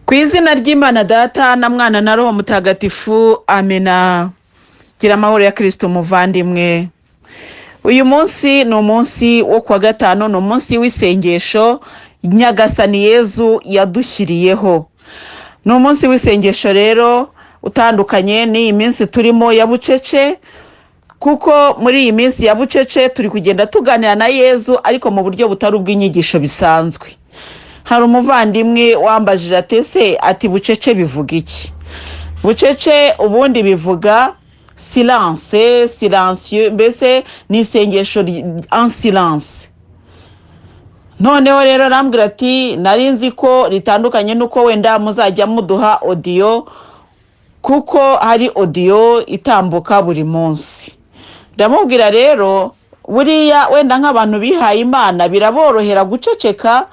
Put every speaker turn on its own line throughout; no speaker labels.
Ku izina ry'Imana Data na Mwana na Roho Mutagatifu, amena. Gira amahoro ya Kristo muvandimwe. Uyu munsi ni umunsi wo kuwa gatanu, ni umunsi w'isengesho Nyagasani Yezu yadushyiriyeho. Ni umunsi w'isengesho rero utandukanye n'iyi minsi turimo ya bucece, kuko muri iyi minsi ya bucece turi kugenda tuganira na Yezu ariko mu buryo butari ubw'inyigisho bisanzwe. Hari umuvandimwe wambajije atese ati bucece bivuga iki? Bucece ubundi bivuga silence, silencieux, mbese ni isengesho en silence. Noneho rero arambwira ati nari nzi ko ritandukanye nuko wenda muzajya muduha audio, kuko hari audio itambuka buri munsi. Ndamubwira rero buriya wenda nk'abantu bihaye Imana biraborohera guceceka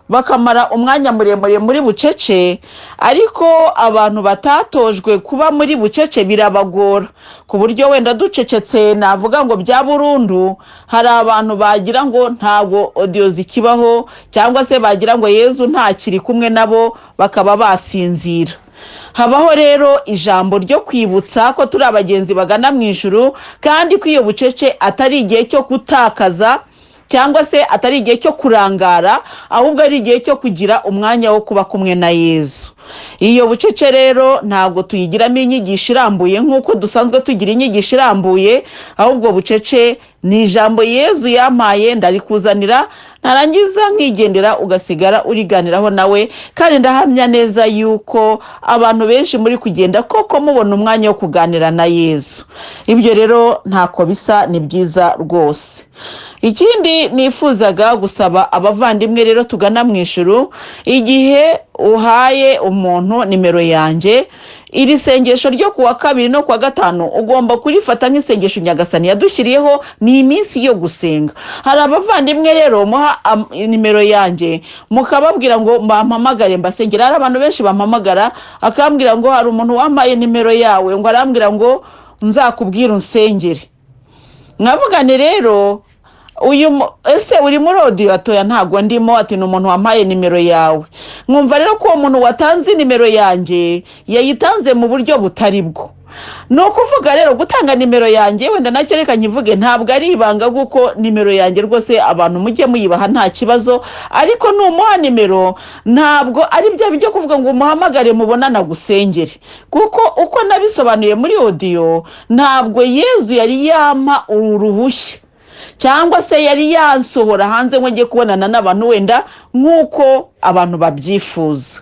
bakamara umwanya muremure muri bucece, ariko abantu batatojwe kuba muri bucece birabagora, ku buryo wenda ducecetse navuga ngo bya burundu, hari abantu bagira ngo ntabwo audio zikibaho, cyangwa se bagira ngo Yezu ntakiri kumwe nabo bakaba basinzira. Habaho rero ijambo ryo kwibutsa ko turi abagenzi bagana mu ijuru, kandi ko iyo bucece atari igihe cyo gutakaza cyangwa se atari igihe cyo kurangara, ahubwo ari igihe cyo kugira umwanya wo kuba kumwe na Yezu. Iyo bucece rero ntabwo tuyigiramo inyigisho irambuye nk'uko dusanzwe tugira inyigisho irambuye, ahubwo bucece ni ijambo Yezu yampaye ndarikuzanira, narangiza nkigendera ugasigara uriganiraho nawe, kandi ndahamya neza yuko abantu benshi muri kugenda koko mubona umwanya wo kuganira na Yezu. Ibyo rero ntako bisa, ni byiza rwose. Ikindi nifuzaga gusaba abavandimwe rero tugana mu ijuru, igihe uhaye umuntu nimero yanjye, iri sengesho ryo kuwa kabiri no kuwa gatanu ugomba kurifata nk'isengesho Nyagasani yadushyiriyeho, ni iminsi yo gusenga. Hari abavandimwe rero muha nimero yanjye mukababwira ngo bampamagare mbasengera. Hari abantu benshi bampamagara akambwira ngo hari umuntu wambaye nimero yawe, ngo arambwira ngo nzakubwira unsengere. Mwavugane rero ese uri muri audio? Atoya ntago ndimo. Ati ni umuntu wampaye nimero yawe. Mwumva rero ko umuntu watanze nimero yanjye yayitanze mu buryo butari bwo. No kuvuga rero gutanga nimero yanjye, wenda nacyo reka nkivuge, ntabwo ari ibanga kuko nimero yanjye rwose abantu mujye muyibaha nta kibazo, ariko numuha nimero ntabwo ari byo kuvuga ngo umuhamagare mubonana gusengere, kuko uko nabisobanuye muri audio ntabwo Yezu yari yampa uruhushya cyangwa se yari yansohora hanze ngo njye kubonana n'abantu wenda nk'uko abantu babyifuza.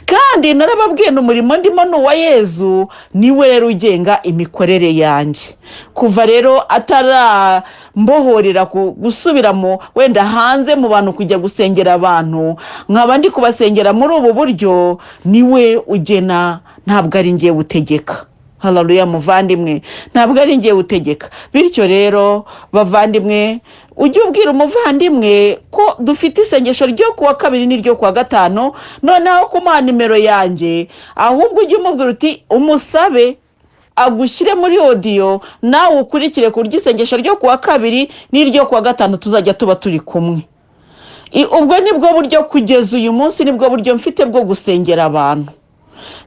Kandi narababwiye umurimo ndimo n'uwa Yezu, niwe rero ugenga imikorere yanjye. Kuva rero atarambohorera gusubiramo wenda hanze mu bantu kujya gusengera abantu, nkaba ndi kubasengera muri ubu buryo, niwe ugena, ntabwo ari njye utegeka. Haleluya muvandimwe, ntabwo ari njye utegeka. Bityo rero bavandimwe, ujye ubwira umuvandimwe ko dufite isengesho ryo kuwa kabiri n'iryo kuwa gatanu, noneho kumuha nimero yanjye, ahubwo ujye umubwira uti umusabe agushyire muri audio, nawe ukurikire ku isengesho ryo kuwa kabiri n'iryo kuwa gatanu tuzajya tuba turi kumwe. Ubwo nibwo buryo kugeza uyu munsi, nibwo buryo mfite bwo gusengera abantu.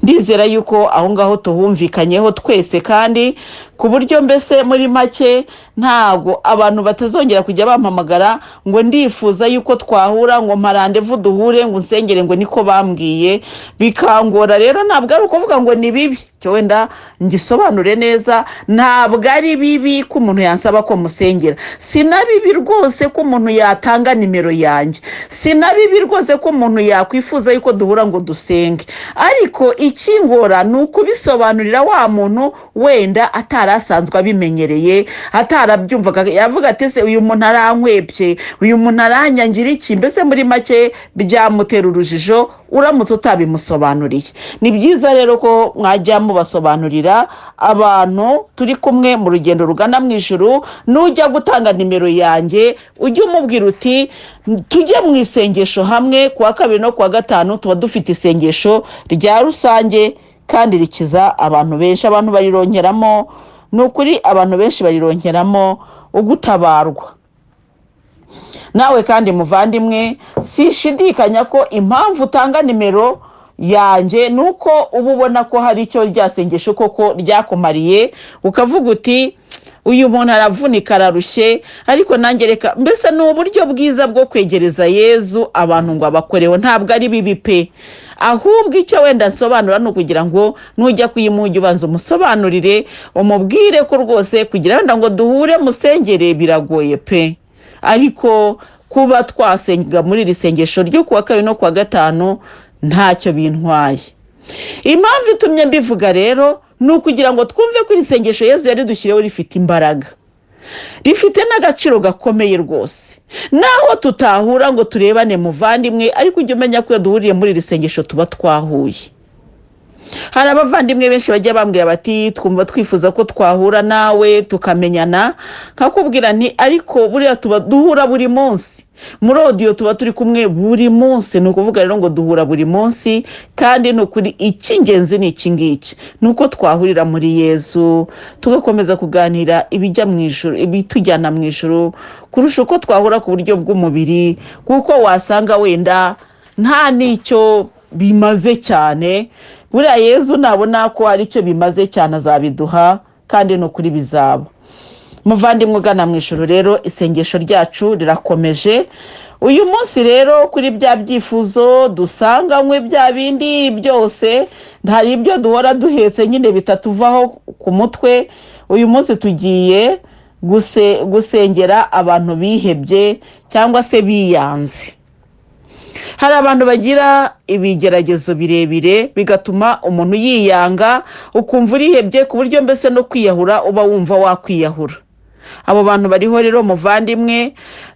Ndizera yuko aho ngaho tuhumvikanyeho twese, kandi ku buryo mbese muri make ntago abantu batazongera kujya bampamagara ngo ndifuza yuko twahura, ngo mparandevu duhure, ngo nsengere, ngo niko bambwiye, bikangora. Rero ntabwo ari ukuvuga ngo ni bibi, cyo wenda ngisobanure neza, ntabwo ari bibi ko umuntu yansaba ko musengera. Sinabibi rwose ko umuntu yatanga nimero yanjye, sinabibi rwose ko umuntu yakwifuza yuko duhura ngo dusenge, ariko ikingora ni ukubisobanurira wa muntu wenda atarasanzwe abimenyereye, atarabyumvaga, yavuga ati se uyu muntu arankwebye, uyu muntu aranyangira iki, mbese muri make byamutera urujijo uramutse utabimusobanuriye. Ni byiza rero ko mwajya mubasobanurira abantu turi kumwe mu rugendo rugana mu ijuru. Nujya gutanga nimero yanjye ujye umubwira uti tujye mu isengesho hamwe kuwa kabiri no kuwa gatanu, tuba dufite isengesho rya rusange kandi rikiza abantu benshi. Abantu barironkeramo, ni ukuri abantu benshi barironkeramo ugutabarwa. Nawe kandi muvandimwe, sishidikanya ko impamvu utanga nimero yanjye nuko uba ubona ko hari icyo ryasengesho koko ryakumariye, ukavuga uti uyu muntu aravunika ararushye, ariko nanjye reka mbese ni uburyo bwiza bwo kwegereza Yezu abantu ngo abakoreho. Ntabwo ari bibi pe, ahubwo icyo wenda nsobanura ni ukugira ngo nujya kuyimuha ubanza umusobanurire, umubwire ko rwose kugira wenda ngo duhure musengere biragoye pe, ariko kuba twasenga muri iri sengesho ryo kuwa kabiri no kuwa gatanu ntacyo bintwaye. Impamvu itumye mbivuga rero ni ukugira ngo twumve ko iri sengesho Yezu yaridushyiriyeho rifite imbaraga, rifite n'agaciro gakomeye rwose. Naho tutahura ngo turebane muvandimwe, ariko ujye umenya ko iyo duhuriye muri iri sengesho tuba twahuye. Hari abavandimwe benshi bajya bambwira bati twumva twifuza ko twahura nawe tukamenyana, nkakubwira nti ariko buriya tuba duhura buri munsi muri audio, tuba turi kumwe buri munsi. Ni ukuvuga rero ngo duhura buri munsi, kandi ni ukuri icy'ingenzi ni iki ngiki, ni uko twahurira muri Yezu tugakomeza kuganira ibijya mu ijuru, ibitujyana mu ijuru, kurusha uko twahura ku buryo bw'umubiri, kuko wasanga wenda nta n'icyo bimaze cyane. Buriya Yezu nabona ko hari icyo bimaze cyane azabiduha, kandi ni ukuri bizaba. Muvandimwe ugana mu ijuru rero, isengesho ryacu rirakomeje uyu munsi rero kuri bya byifuzo dusanganywe, bya bindi byose hari ibyo duhora duhetse nyine bitatuvaho ku mutwe. Uyu munsi tugiye gusengera abantu bihebye cyangwa se biyanze. Hari abantu bagira ibigeragezo birebire bigatuma umuntu yiyanga, ukumva urihebye ku buryo mbese no kwiyahura uba wumva wakwiyahura. Abo bantu bariho rero muvandimwe,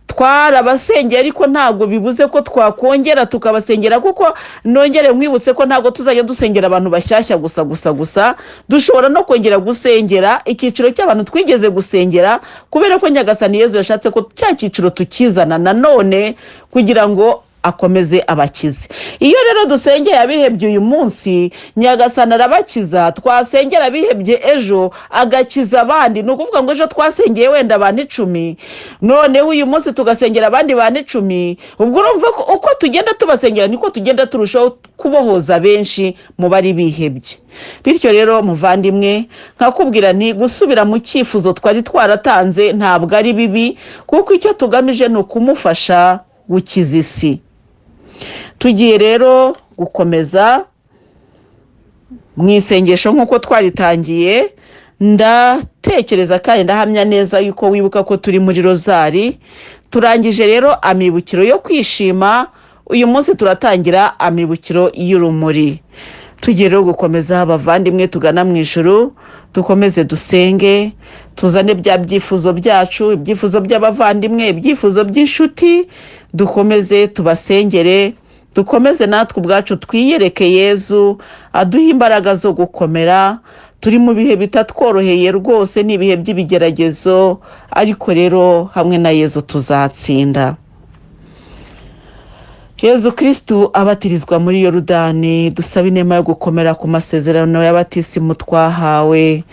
twarabasengera ariko ntabwo bibuze ko twakongera tukabasengera, kuko nongere mwibutse ko ntabwo tuzajya dusengera abantu bashyashya gusa, dushobora no kongera gusengera icyiciro cy'abantu twigeze gusengera, kubera ko Nyagasani Yezu yashatse ko cya cyiciro tukizana nanone kugira ngo akomeze abakize. Iyo rero dusengeye abihebye uyu munsi, Nyagasani arabakiza. Twasengera abihebye ejo agakiza abandi. Ni ukuvuga ngo ejo twasengeye wenda abantu 10, noneho uyu munsi tugasengera abandi bantu 10. Ubwo urumva ko uko tugenda tubasengera niko tugenda turushaho kubohoza benshi mu bari bihebye. Bityo rero muvandimwe, nkakubwira nti gusubira mu cyifuzo twari twaratanze ntabwo ari bibi, kuko icyo tugamije ni ukumufasha gukiza isi. Tugiye rero gukomeza mu isengesho nk'uko twaritangiye. Ndatekereza kandi ndahamya neza yuko wibuka ko turi muri rozari. Turangije rero amibukiro yo kwishima, uyu munsi turatangira amibukiro y'urumuri. Tugiye rero gukomeza abavandimwe tugana mu ijuru, dukomeze dusenge, tuzane bya byifuzo byacu, ibyifuzo by'abavandimwe, ibyifuzo by'inshuti, dukomeze tubasengere, dukomeze natwe ubwacu twiyereke Yezu aduha imbaraga zo gukomera. Turi mu bihe bitatworoheye rwose, ni ibihe by'ibigeragezo, ariko rero hamwe na Yezu tuzatsinda. Yezu Kristu abatirizwa muri Yorodani, dusaba inema yo gukomera ku masezerano y'abatisimu twahawe.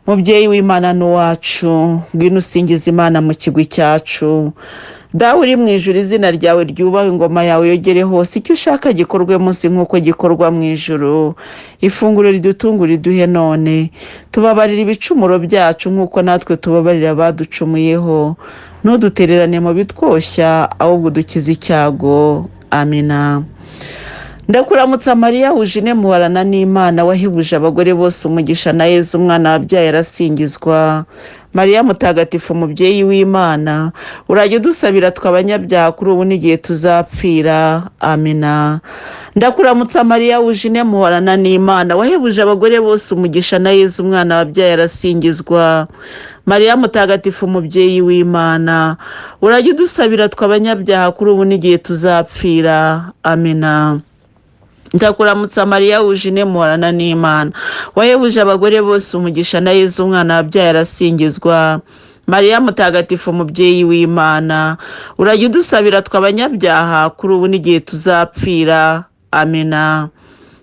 Mubyeyi w'Imana n'uwacu, ngwino usingiza Imana mu kigwi cyacu. Dawe uri mu ijuru, izina ryawe ryubahwe, ingoma yawe yogere hose, icyo ushaka gikorwe munsi nk'uko gikorwa mu ijuru. Ifunguro ridutungura iduhe none, tubabarira ibicumuro byacu nk'uko natwe tubabarira abaducumuyeho, ntudutererane mu bitwoshya, ahubwo dukize icyago. Amina. Ndakuramutsa Mariya, wujine muharana n'Imana, wahebuje abagore bose umugisha, na Yezu umwana wabyaye arasingizwa. Mariya mutagatifu, umubyeyi w'Imana, urajye udusabira tw'abanyabyaha kuri ubu n'igihe tuzapfira. Amina. Ndakuramutsa Mariya, wujine muharana n'Imana, wahebuje abagore bose umugisha, na Yezu umwana wabyaye arasingizwa. Mariya mutagatifu, umubyeyi w'Imana, urajye udusabira tw'abanyabyaha kuri ubu n'igihe tuzapfira. Amina. Ndakuramutsa Mariya, wujine muharana n'Imana, wahebuje abagore bose umugisha, na Yezu umwana wabyaye arasingizwa. Mariya mutagatifu, umubyeyi w'Imana, urajye udusabira tw'abanyabyaha kuri ubu n'igihe tuzapfira. Amina.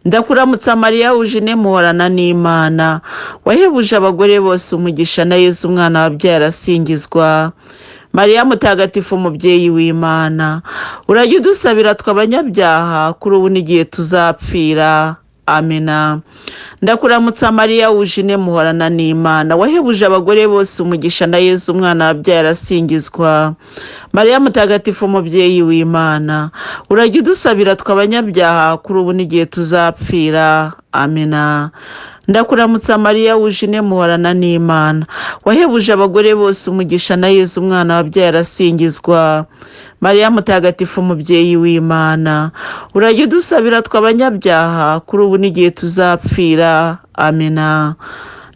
Ndakuramutsa Mariya, wujine muharana n'Imana, wahebuje abagore bose umugisha, na Yezu umwana wabyaye arasingizwa. Mariya mutagatifu umubyeyi w'Imana, urajya udusabira tw'abanyabyaha kuri ubu n'igihe tuzapfira. Amina. Ndakuramutsa Mariya wuje muhorana n'Imana, wahebuje abagore bose umugisha na Yezu umwana wabyaye arasingizwa. Mariya mutagatifu umubyeyi w'Imana, urajya udusabira tw'abanyabyaha kuri ubu n'igihe tuzapfira. Amina. Ndakuramutsa Mariya wuje muhorana n'Imana, wahebuje abagore bose umugisha na Yezu umwana wabyaye arasingizwa. Mariya mutagatifu umubyeyi w'Imana, urajya udusabira tw'abanyabyaha kuri ubu n'igihe tuzapfira. Amina.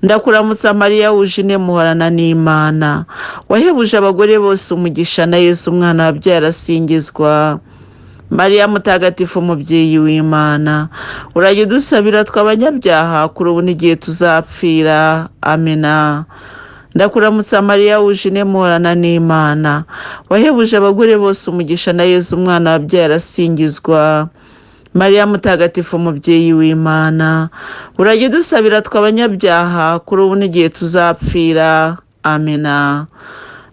Ndakuramutsa Mariya wuje muhorana n'Imana, wahebuje abagore bose umugisha na Yezu umwana wabyaye arasingizwa. Mariya mutagatifu umubyeyi w'Imana, urajya udusabira tw'abanyabyaha kuri ubu n'igihe tuzapfira. Amina. Ndakuramutsa Mariya wuje muhorana n'Imana, wahebuje abagore bose umugisha na Yezu umwana wabyaye arasingizwa. Mariya mutagatifu umubyeyi w'Imana, urajya udusabira tw'abanyabyaha kuri ubu n'igihe tuzapfira. Amina.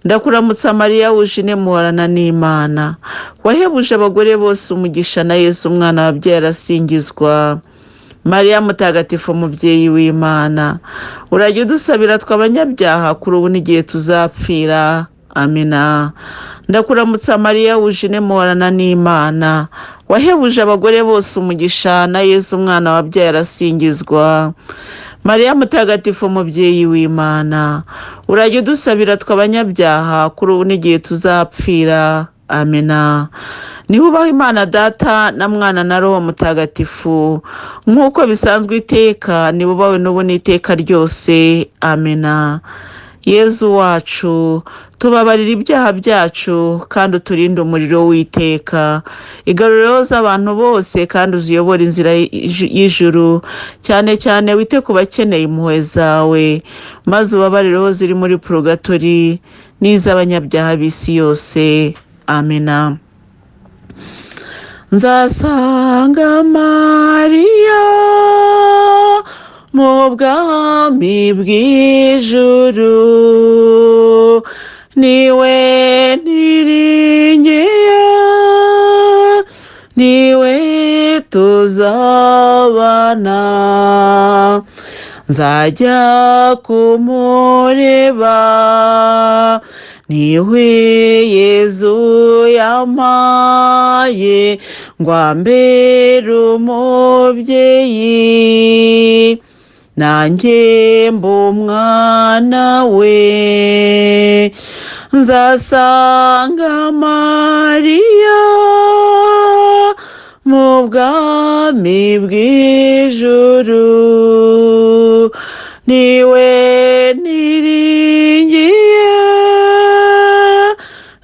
Ndakuramutsa Mariya wuje muhorana n'Imana, wahebuje abagore bose umugisha na Yezu umwana wabyaye arasingizwa. Mariya mutagatifu umubyeyi w'Imana, urajya udusabira tw'abanyabyaha kuri ubu n'igihe tuzapfira. Amina. Ndakuramutsa Mariya wuje muhorana n'Imana, wahebuje abagore bose umugisha na Yezu umwana wabyaye arasingizwa. Mariya mutagatifu umubyeyi w'Imana, urajya udusabira tw'abanyabyaha kuri ubu n'igihe tuzapfira. Amina. Nihubaho Imana Data na Mwana na Roho Mutagatifu, nk'uko bisanzwe iteka, nibubawe n'ubu n'iteka ryose. Amina. Yezu wacu, tubabarira ibyaha byacu kandi uturinde umuriro w'iteka. Igaruriro z'abantu bose kandi uziyobora inzira y'ijuru, cyane cyane wite ku bakeneye impuhwe zawe, maze ubabarireho ziri muri purgatori n'iz'abanyabyaha b'isi yose. Amina. Nzasanga Mariya mu bwami bw'ijuru, niwe niringiye, niwe tuzabana. Nzajya kumureba, niwe Yezu yampaye ngo ambere umubyeyi, nanjye mbe umwana we. Nzasanga Mariya mu bwami bw'ijuru, niwe niringiye,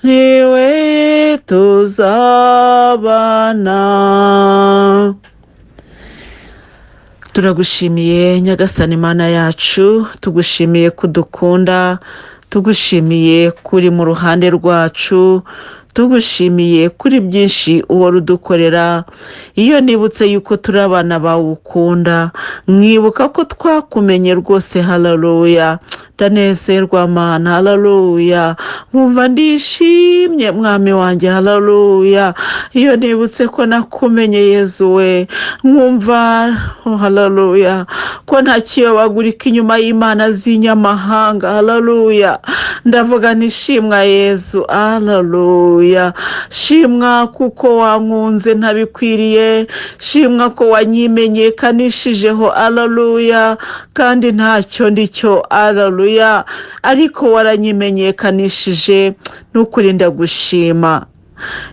niwe tuzabana. Turagushimiye Nyagasani Mana yacu, tugushimiye kudukunda, tugushimiye kuri mu ruhande rwacu, tugushimiye kuri byinshi uhora udukorera. Iyo nibutse yuko turi abana bawe ukunda, mwibuka ko twakumenye rwose. Haleluya. Ndanezerwa Mana. Haleluya. Nkumva ndishimye Mwami wanjye. Haleluya. Iyo nibutse ko nakumenye Yezu we, nkumva haleluya ko nta kiyobagurika inyuma y'Imana z'inyamahanga. Haleluya. Ndavuga nishimwa Yezu. Haleluya. Shimwa kuko wankunze ntabikwiriye, shimwa ko wanyimenyekanishije,ho haleluya, kandi ntacyo ndicyo. Haleluya. Ariko waranyimenyekanishije, n'ukuri ndagushima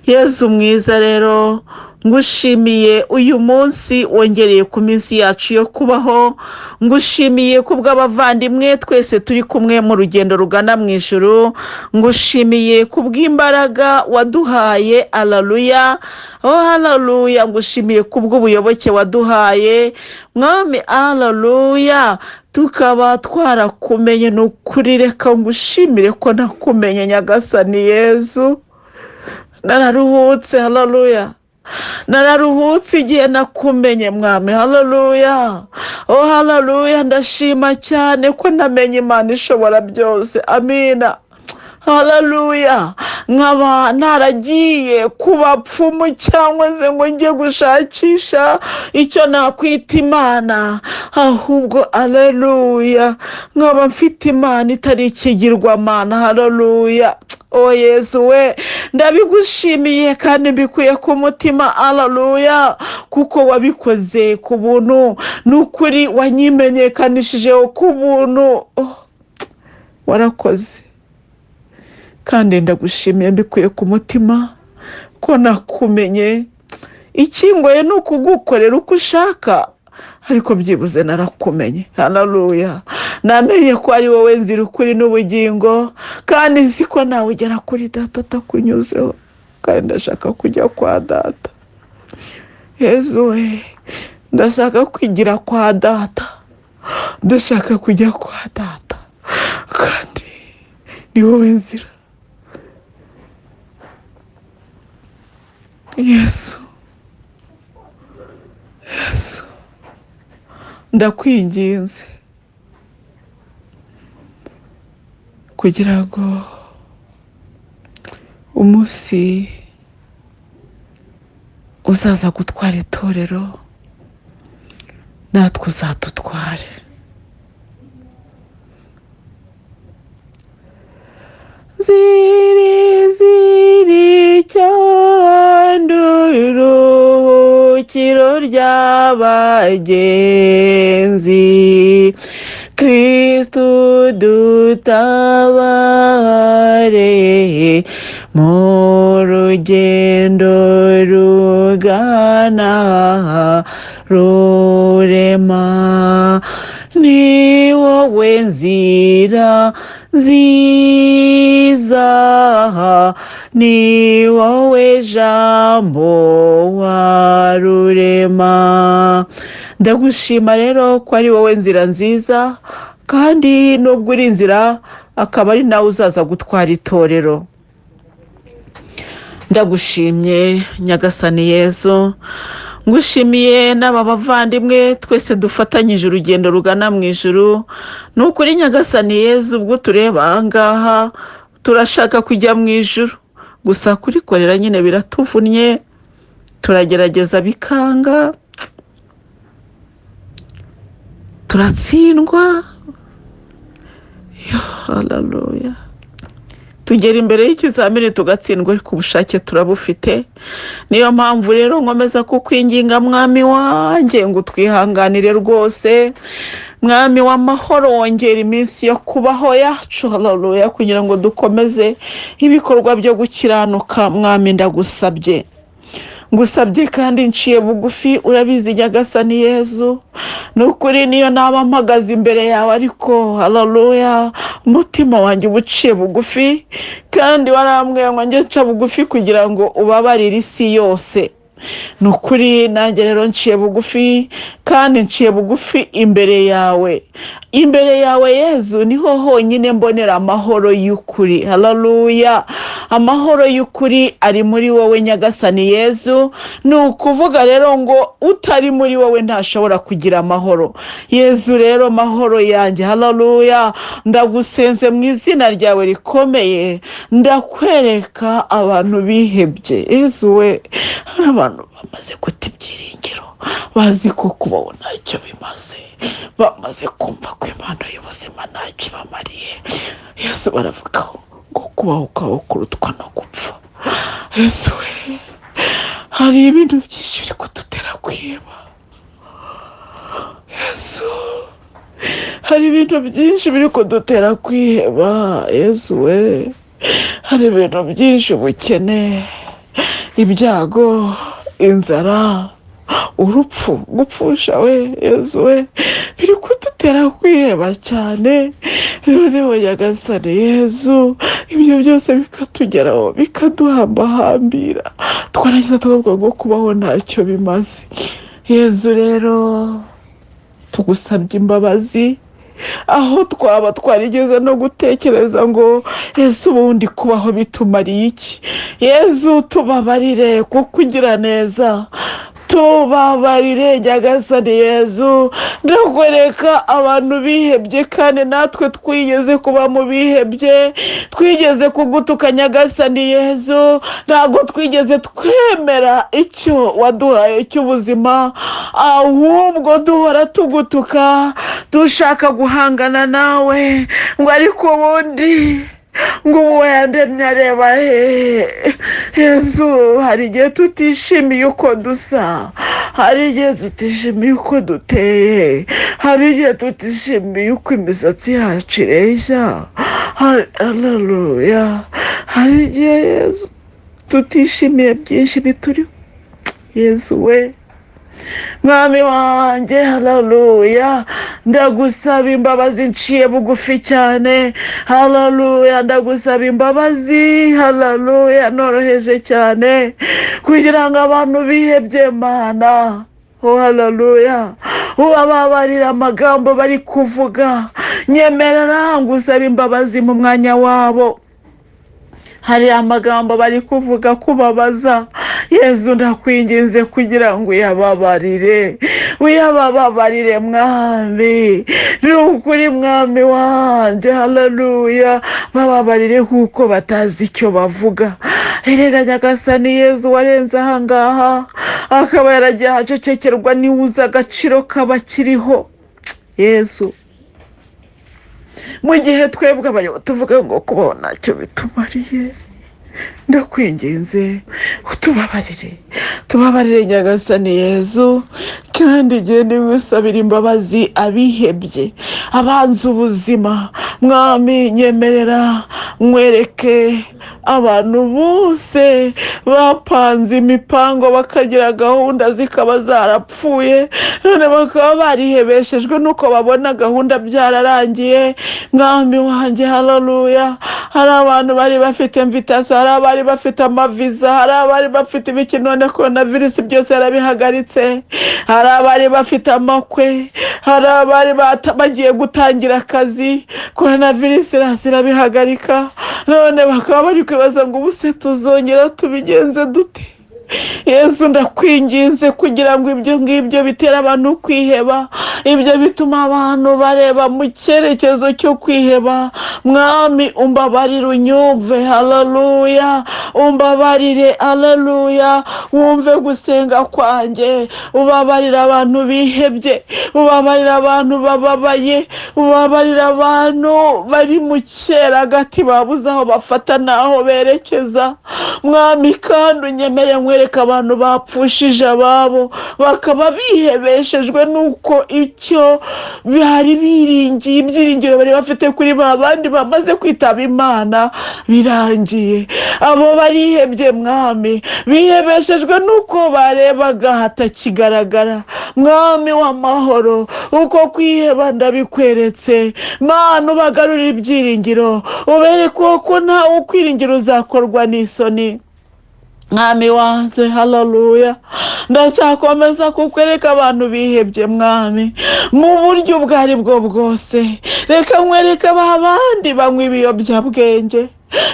Yezu mwiza. Rero ngushimiye uyu munsi wongereye ku minsi yacu yo kubaho, ngushimiye kubw'abavandimwe twese turi kumwe mu rugendo rugana mu ijuru, ngushimiye kubw'imbaraga waduhaye. Haleluya. Oh haleluya. Ngushimiye kubw'ubuyoboke waduhaye Mwami. Haleluya. tukaba twarakumenye. N'ukuri reka ngushimire ko nakumenye Nyagasani Yezu. Nararuhutse. Haleluya. Nararuhutse igihe nakumenye Mwami. Haleluya. Oh haleluya. Ndashima cyane ko namenye Imana ishobora byose. Amina. haleluya, nkaba naragiye ku bapfumu cyangwa se ngo njye gushakisha icyo nakwita imana, ahubwo haleluya nkaba mfite imana itari ikigirwamana. Haleluya, o Yesu we, ndabigushimiye kandi mbikuye ku mutima. Haleluya, kuko wabikoze ku buntu, n'ukuri wanyimenyekanishijeho ku buntu. Warakoze kandi ndagushimiye mbikuye ku mutima ko nakumenye. Ikingoye ni ukugukorera uko ushaka, ariko byibuze narakumenye. Haleluya, namenye ko ari wowe nzira, ukuri n'ubugingo, kandi nzi ko nawe ugera kuri data atakunyuzeho, kandi ndashaka kujya kwa data. Yesu we, ndashaka kwigira kwa data, ndashaka kujya kwa data, kandi ni wowe nzira. Yesu, Yesu, ndakwinginze kugira ngo umunsi uzaza gutwara itorero natwe uzadutware. Ziri cyandurukiro ry'abagenzi, Kristu dutabare mu rugendo rugana rurema. Ni wowe nzira nziza, ni wowe jambo wa rurema. Ndagushima rero ko ari wowe nzira nziza, kandi nubwo uri inzira akaba ari nawe uzaza gutwara itorero. Ndagushimye Nyagasani Yesu, ngushimiye n'aba bavandimwe twese dufatanyije urugendo rugana mu ijuru. Nukuri Nyagasani Yesu, ubwo tureba ahangaha turashaka kujya mu ijuru, gusa kurikorera nyine biratuvunnye, turagerageza bikanga, turatsindwa. Haleluya, tugera imbere y'ikizamini tugatsindwa, ariko ubushake turabufite. Niyo mpamvu rero nkomeza kukwinginga mwami wanjye ngo twihanganire rwose. Mwami w'amahoro, wongera iminsi yo kubaho yacu. Haleluya, kugira ngo dukomeze ibikorwa byo gukiranuka. Mwami ndagusabye, ngusabye kandi nciye bugufi, urabizi Nyagasani Yesu, nukuri niyo naba mpagaze imbere yawe, ariko haleluya umutima wanjye uciye bugufi, kandi warambwiye ngo njye nca bugufi kugira ngo ubabarire isi yose. Nukuri nanjye rero nciye bugufi, kandi nciye bugufi imbere yawe. Imbere yawe Yesu niho honyine mbonera amahoro y'ukuri. Haleluya, amahoro y'ukuri ari muri wowe Nyagasani Yesu. Ni ukuvuga rero ngo utari muri wowe ntashobora kugira amahoro. Yesu rero mahoro yanjye, haleluya, ndagusenze mu izina ryawe rikomeye, ndakwereka abantu bihebye. Yesu we, hari abantu bamaze guta ibyiringiro, bazi ko kubaho ntacyo bimaze, bamaze kumva ko impano y'ubuzima ntacyo bamariye. Yesu baravuga ngo kubaho kwawe kurutwa no gupfa. Yesu we, hari ibintu byinshi biri kudutera kwiheba. Yesu, hari ibintu byinshi biri kudutera kwiheba. Yesu we, hari ibintu byinshi, ubukene, ibyago, inzara, urupfu, gupfusha we. Yesu we, biri kudutera kwiheba cyane. Noneho Nyagasani Yesu, ibyo byose bikatugeraho, bikaduhambahambira, twarangiza tukavuga ngo kubaho ntacyo bimaze. Yesu rero tugusabye imbabazi aho twaba twarigeze no gutekereza ngo Yesu ubundi kubaho bitumariye iki. Yesu tubabarire kuko ugira neza, tubabarire nyagasani Yezu. Ndakwereka abantu bihebye kandi natwe twigeze kuba mu bihebye, twigeze kugutuka nyagasani Yezu, ntabwo twigeze twemera icyo waduhaye cy'ubuzima, ahubwo duhora tugutuka dushaka guhangana nawe, ngo ariko ubundi ngo ubu yandemye areba he. Yezu, hari igihe tutishimiye uko dusa, hari igihe tutishimiye uko duteye, hari igihe tutishimiye uko imisatsi yacu ireshya, haleluya, hari igihe Yezu tutishimiye byinshi bituriho. Yezu we, mwami wanjye, haleluya, ndagusaba imbabazi nciye bugufi cyane, haleluya, ndagusaba imbabazi, haleluya, noroheje cyane, kugira ngo abantu bihebye Mana, haleluya, ubababarira amagambo bari kuvuga, nyemerera ngusaba imbabazi mu mwanya wabo. Hari amagambo bari kuvuga kubabaza, Yezu ndakwinginze kugira ngo uyababarire, uyababarire mwami, ni ukuri mwami wanjye, haleluya, bababarire kuko batazi icyo bavuga. Erega nyagasani Yezu warenze ahangaha akaba yaragiye ahacecekerwa niwe uzi agaciro k'abakiriho. Yezu, mu gihe twebwe abariho tuvuga ngo kubaho ntacyo bitumariye, ndakwinginze tubabarire nyagasani Yezu, kandi igihe niwisabira imbabazi abihebye, abanza ubuzima, mwami nyemerera mwereke abantu bose bapanze imipango bakagira gahunda zikaba zarapfuye, none bakaba barihebeshejwe nuko babona gahunda byararangiye. Mwami wanjye, haleluya, hari abantu bari bafite invitation, hari abari bafite amaviza, hari abari bafite ibiki, none coronavirus byose yarabihagaritse, hari abari bafite amakwe, hari abari bagiye gutangira akazi, coronavirus irabihagarika, none bakaba bari kwibaza ngo ubuse tuzongera tubigenze dute. Yesu ndakwinginze kugira ngo ibyo ngibyo bitera abantu kwiheba, ibyo bituma abantu bareba mu cyerekezo cyo kwiheba. Mwami umbabarire unyumve, haleluya, umbabarire, haleluya, wumve gusenga kwanjye, ubabarire abantu bihebye, ubabarire abantu bababaye, ubabarire abantu bari mu cyeragati babuze aho bafata n'aho berekeza. Mwami kandi unyemere nkwereka abantu bapfushije ababo bakaba bihebeshejwe nuko icyo bari biringiye, ibyiringiro bari bafite kuri ba bandi bamaze kwitaba Imana birangiye. Abo barihebye Mwami, bihebeshejwe nuko barebaga hatakigaragara. Mwami w'amahoro, uko kwiheba ndabikweretse Mana, ubagarurire ibyiringiro, ubereke ko ntawe ukwiringira uzakorwa n'isoni. Mwami wanjye, haleluya, ndacyakomeza kukwereka abantu bihebye Mwami mu buryo ubwo ari bwo bwose. Reka nkwereke abandi banywa ibiyobyabwenge,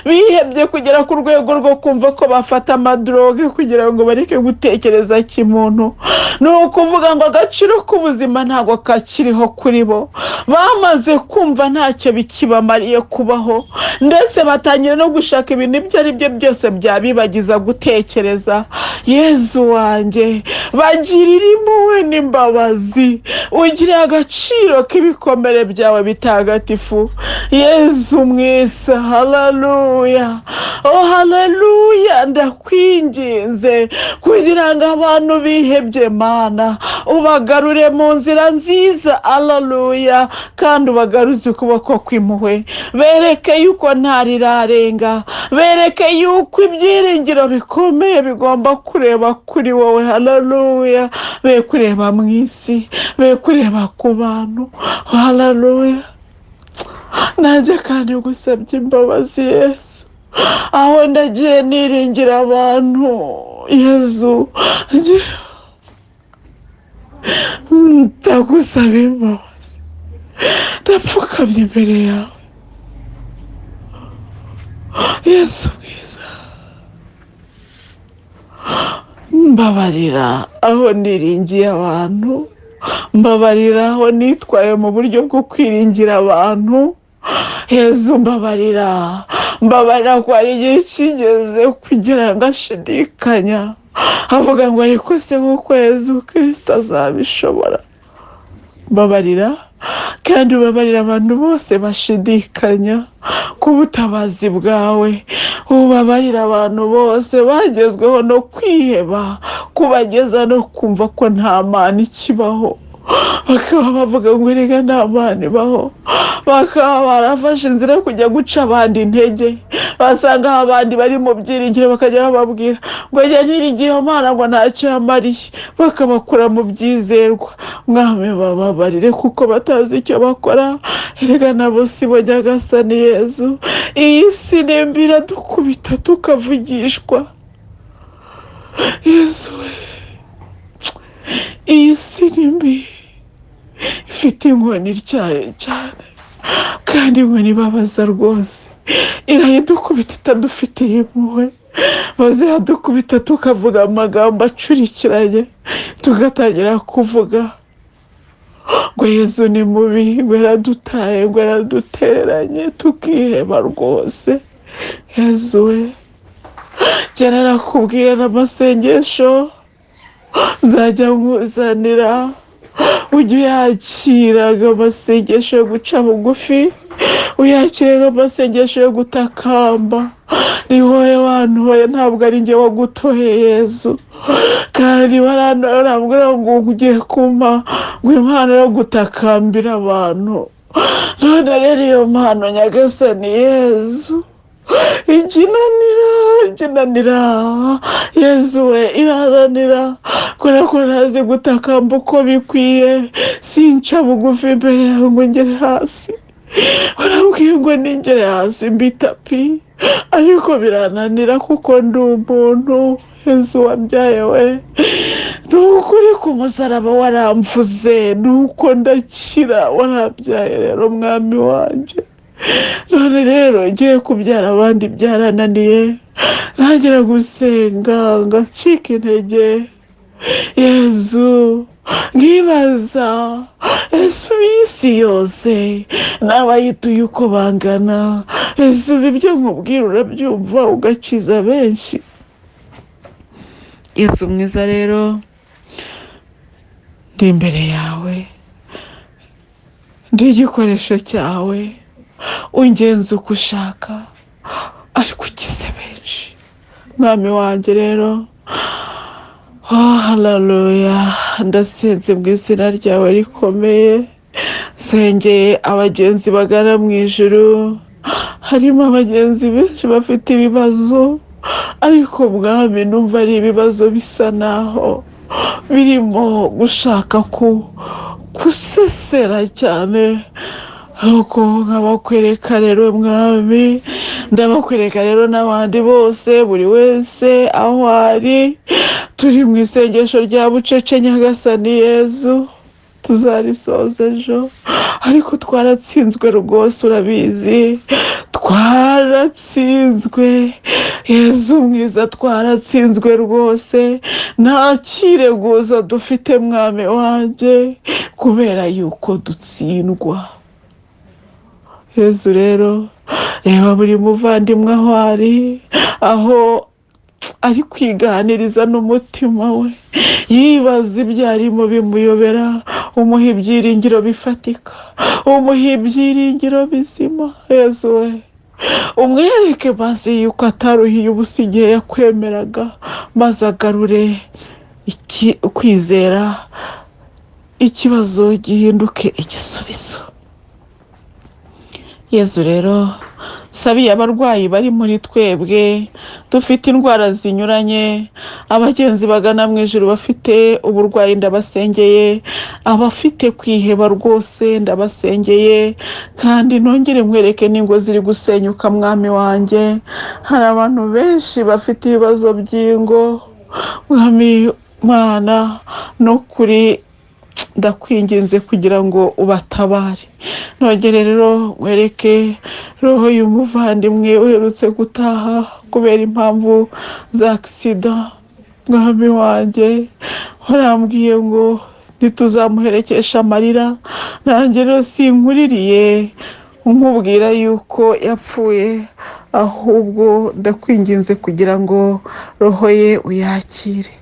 bihebye kugera ku rwego rwo kumva ko bafata amadroge kugira ngo bareke gutekereza kimuntu. Ni ukuvuga ngo agaciro k'ubuzima ntabwo kakiriho kuri bo, bamaze kumva ntacyo bikibamariye kubaho, ndetse batangira no gushaka ibintu ibyo ari byo byose byabibagiza gutekereza. Yezu wanjye, bagirire impuhwe n'imbabazi, ugire agaciro k'ibikomere byawe bitagatifu. Yezu mwiza, haleluya, oh haleluya, ndakwinginze kugira ngo abantu bihebye Mana ubagarure mu nzira nziza, haleluya, kandi ubagaruze ukuboko kw'impuhwe, bereke yuko ntarirarenga, bereke yuko ibyiringiro bikomeye bigomba kureba kuri wowe, haleluya, be kureba mu isi, be kureba ku bantu, haleluya. Nanjye kandi gusabye imbabazi Yesu, aho ndagiye niringira abantu. Yesu, ndagusaba imbabazi, ndapfukamye imbere yawe. Yesu mwiza, mbabarira aho niringiye abantu, mbabarira aho nitwaye mu buryo bwo kwiringira abantu. Yezu mbabarira, mbabarira ko hari igihe kigeze kugira ngo ashidikanya avuga ngo ariko se nk'uko Yezu Kristo azabishobora. Mbabarira kandi ubabarira abantu bose bashidikanya ku butabazi bwawe. Ubabarira abantu bose bagezweho no kwiheba, kubageza no kumva ko nta Mana ikibaho, bakaba bavuga ngo erega nta Mana ibaho, bakaba barafashe inzira yo kujya guca abandi intege. Basanga abandi bari mu byiringiro bakajya bababwira ngo jya niringiye Mana ngo ntacyo yamariye, bakabakura mu byizerwa. Mwami bababarire kuko batazi icyo bakora. Erega nabo si bo Nyagasani Yezu, iyi si nimbi iradukubita tukavugishwa. Yezu we, iyi si nimbi ifite inkoni ityaye cyane, kandi inkoni ibabaza rwose. Irayidukubita itadufitiye impuhwe, maze yadukubita tukavuga amagambo acurikiranye, tugatangira kuvuga ngo Yezu ni mubi, ngo yaradutaye, ngo yaradutereranye, tukiheba rwose. Yezu we, jya narakubwiye n'amasengesho nzajya nkuzanira, ujye uyakiraga amasengesho yo guca bugufi, uyakire nk'amasengesho yo gutakamba. Ni wowe wantoye, ntabwo ari njye wagutoye Yezu. Kandi warantoye urambwira ngo ugiye kumpa ngo impano yo gutakambira abantu. None rero iyo mpano Nyagasani Yezu iginanira Yezu we, irananira kubera ko ntazi gutakamba uko bikwiye. Sinca bugufi imbere yawe ngo ngere hasi, warambwiye ngo ningere hasi mbitapi, ariko birananira kuko ndi umuntu. Yezu wabyaye we, ni ukuri ku musaraba waramvuze, ni uko ndakira, warabyaye rero mwami wanjye. None rero ngiye kubyara abandi byarananiye, ntangira gusenga ngacika intege. Yezu nkibaza, ese isi yose n'abayituye uko bangana, ese ibyo nkubwira urabyumva ugakiza benshi? Yezu mwiza rero, ndi imbere yawe, ndi igikoresho cyawe, ungenza uko ushaka, ariko ukize benshi. Mwami wanjye rero, haleluya, ndasenze mu izina ryawe rikomeye. Sengeye abagenzi bagana mu ijuru, harimo abagenzi benshi bafite ibibazo, ariko mwami numva ari ibibazo bisa naho birimo gushaka kusesera cyane. Nuko nkabakwereka rero mwami, ndabakwereka rero n'abandi bose, buri wese aho ari. Turi mu isengesho rya bucece Nyagasani Yezu, tuzarisoza ejo, ariko twaratsinzwe rwose, urabizi, twaratsinzwe. Yezu mwiza, twaratsinzwe rwose, nta kireguzo dufite mwami wanjye, kubera yuko dutsindwa. Yezu rero, reba buri muvandimwe aho ari kwiganiriza n'umutima we, yibaza ibyo arimo bimuyobera. Umuha ibyiringiro bifatika, umuha ibyiringiro bizima. Yezu we, umwereke maze yuko ataruhiye ubusa igihe yakwemeraga, maze agarure kwizera, ikibazo gihinduke igisubizo. Yezu rero, sabiye abarwayi bari muri twebwe, dufite indwara zinyuranye, abagenzi bagana mu ijuru bafite uburwayi ndabasengeye, abafite kwiheba rwose ndabasengeye, kandi nongere mwereke n'ingo ziri gusenyuka mwami wanjye. Hari abantu benshi bafite ibibazo by'ingo, mwami Mana, no kuri ndakwinginze kugira ngo ubatabare. Nongere rero mwereke roho y'umuvandimwe uherutse gutaha kubera impamvu za agisida. mwami wanjye warambwiye ngo ntituzamuherekesha amarira, nanjye rero sinkuririye umubwira yuko yapfuye, ahubwo ndakwinginze kugira ngo roho ye uyakire.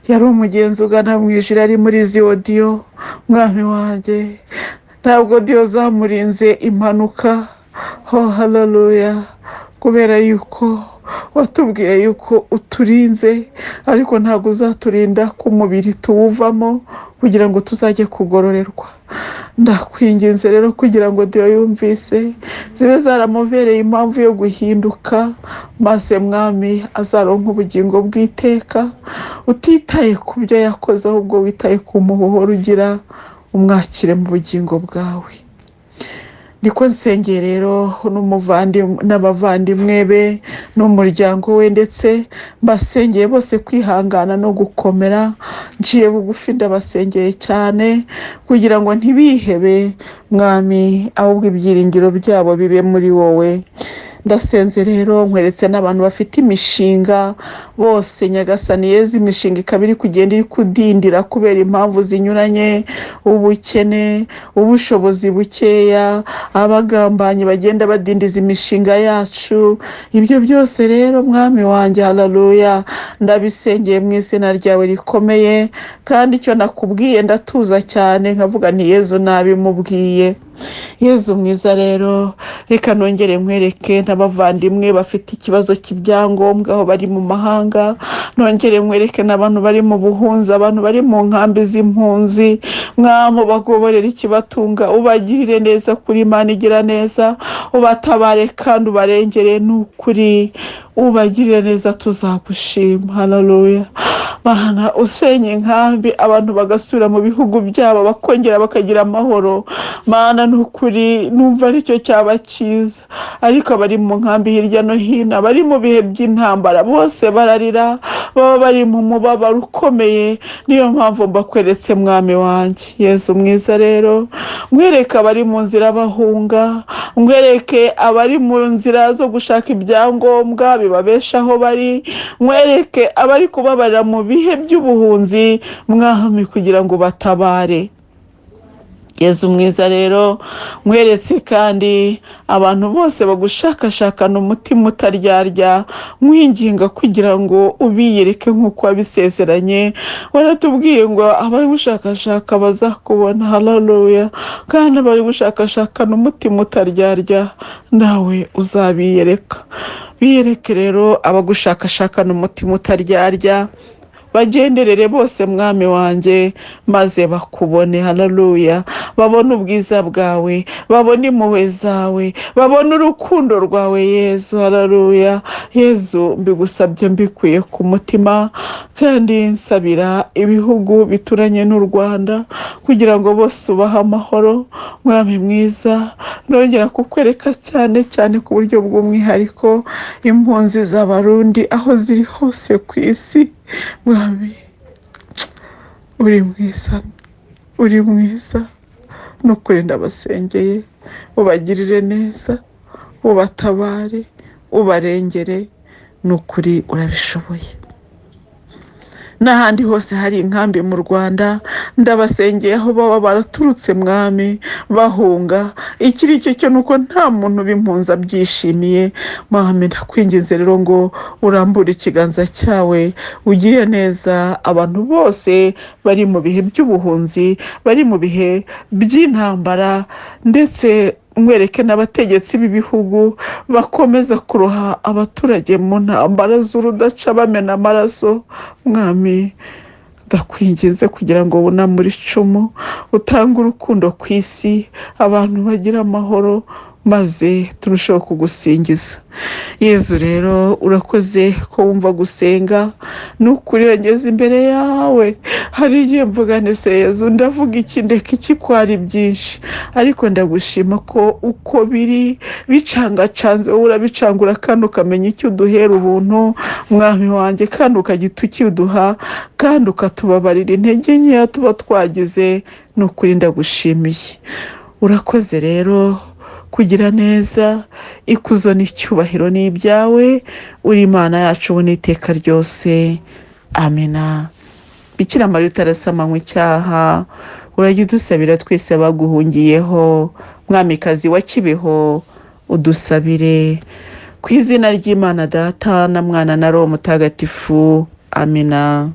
Yari umugenzi ugana mu ijuru ari muri ziyodiyo, mwami wanjye ntabwo diyo zamurinze impanuka. Oh haleluya, kubera yuko watubwiye yuko uturinze, ariko ntabwo uzaturinda ku mubiri tuwuvamo kugira ngo tuzajye kugororerwa. Ndakwinginze rero kugira ngo diyo yumvise zibe zaramubereye impamvu yo guhinduka, maze mwami azaronka ubugingo bw'iteka, utitaye ku byo yakoze ahubwo witaye ku muhoro ugira, umwakire mu bugingo bwawe. Niko nsengeye rero n'abavandimwe be n'umuryango we, ndetse mbasengeye bose kwihangana no gukomera. Nciye bugufi ndabasengeye cyane kugira ngo ntibihebe mwami, ahubwo ibyiringiro byabo bibe muri wowe. Ndasenze rero nkweretse n'abantu bafite imishinga bose, nyagasani Yezu, imishinga ikaba iri kugenda iri kudindira kubera impamvu zinyuranye, ubukene, ubushobozi bukeya, abagambanyi bagenda badindiza imishinga yacu. Ibyo byose rero mwami wanjye haleluya ndabisengeye mu izina ryawe rikomeye, kandi icyo nakubwiye ndatuza cyane nkavuga nti Yezu nabimubwiye. Yezu mwiza rero reka nongere nkwereke n'abavandimwe bafite ikibazo cy'ibyangombwa aho bari mu mahanga, nongere nkwereke n'abantu bari mu buhunzi, abantu bari mu nkambi z'impunzi. Mwami ubagoborere ikibatunga, ubagirire neza kuri Imana igira neza, ubatabare kandi ubarengere n'ukuri, ubagirire neza tuzagushima. Haleluya. Mana usenye inkambi abantu bagasubira mu bihugu byabo bakongera bakagira amahoro. Mana n'ukuri numva aricyo cyaba cyiza, ariko abari mu nkambi hirya no hino, abari mu bihe by'intambara bose bararira, baba bari mu mubabaro ukomeye. Niyo mpamvu mbakweretse mwami wanjye. Yezu mwiza rero nkwereke abari mu nzira bahunga, nkwereke abari mu nzira zo gushaka ibyangombwa bibabeshaho bari, nkwereke abari kubabarira mu bihe by'ubuhunzi mwami kugira ngo batabare. Yezu mwiza rero nkweretse kandi abantu bose bagushakashakana umutima utaryarya, mwinginga kugira ngo ubiyereke nk'uko wabisezeranye. Waratubwiye ngo abari gushakashaka bazakubona. Haleluya. Kandi abari gushakashakana umutima utaryarya nawe uzabiyereka. Biyereke rero abagushakashakana umutima utaryarya, bagenderere bose mwami wanjye, maze bakubone. Haleluya. Babone ubwiza bwawe, babone impuhwe zawe, babone urukundo rwawe Yezu. Haleluya. Yezu mbigusabye mbikuye ku mutima, kandi nsabira ibihugu bituranye n'u Rwanda kugira ngo bose ubahe amahoro. Mwami mwiza nongera kukwereka cyane cyane ku buryo bw'umwihariko impunzi z'Abarundi aho ziri hose ku isi. Mwami uri mwiza, uri mwiza, nukuri ndabasengeye, ubagirire neza, ubatabare, ubarengere, nukuri urabishoboye. N'ahandi hose hari inkambi mu Rwanda ndabasengeye aho baba baraturutse mwami bahunga. Ikiri cyo nuko nta muntu b'impunzi abyishimiye. Mwami ndakwinginze rero ngo urambure ikiganza cyawe, ugire neza abantu bose bari mu bihe by'ubuhunzi, bari mu bihe by'intambara, ndetse mwereke n'abategetsi b'ibihugu bakomeza kuroha abaturage mu ntambara z'urudaca bamena amaraso. Mwami ndakwinginze kugira ngo wunamure icumu, utange urukundo ku isi, abantu bagira amahoro, maze turusheho kugusingiza. Yezu rero urakoze ko wumva gusenga, nukuri yongeze imbere yawe. Hari igihe mvuga nese Yezu ndavuga iki ndeka iki ko ari byinshi, ariko ndagushima ko uko biri bicangacanze wowe urabicangura kandi ukamenya icyo uduhera ubuntu mwami wanjye, kandi ukagita ukiduha, kandi ukatubabarira intege nkeya tuba twagize. Nukuri ndagushimiye. Urakoze rero kugira neza, ikuzo n'icyubahiro ni ibyawe, uri Imana yacu ubu n'iteka ryose. amina. Bikira Mariya utarasamanywe icyaha, urajya udusabira twese abaguhungiyeho. Mwamikazi wa Kibeho, udusabire. Ku izina ry'Imana Data na Mwana na Roho Mutagatifu, amina.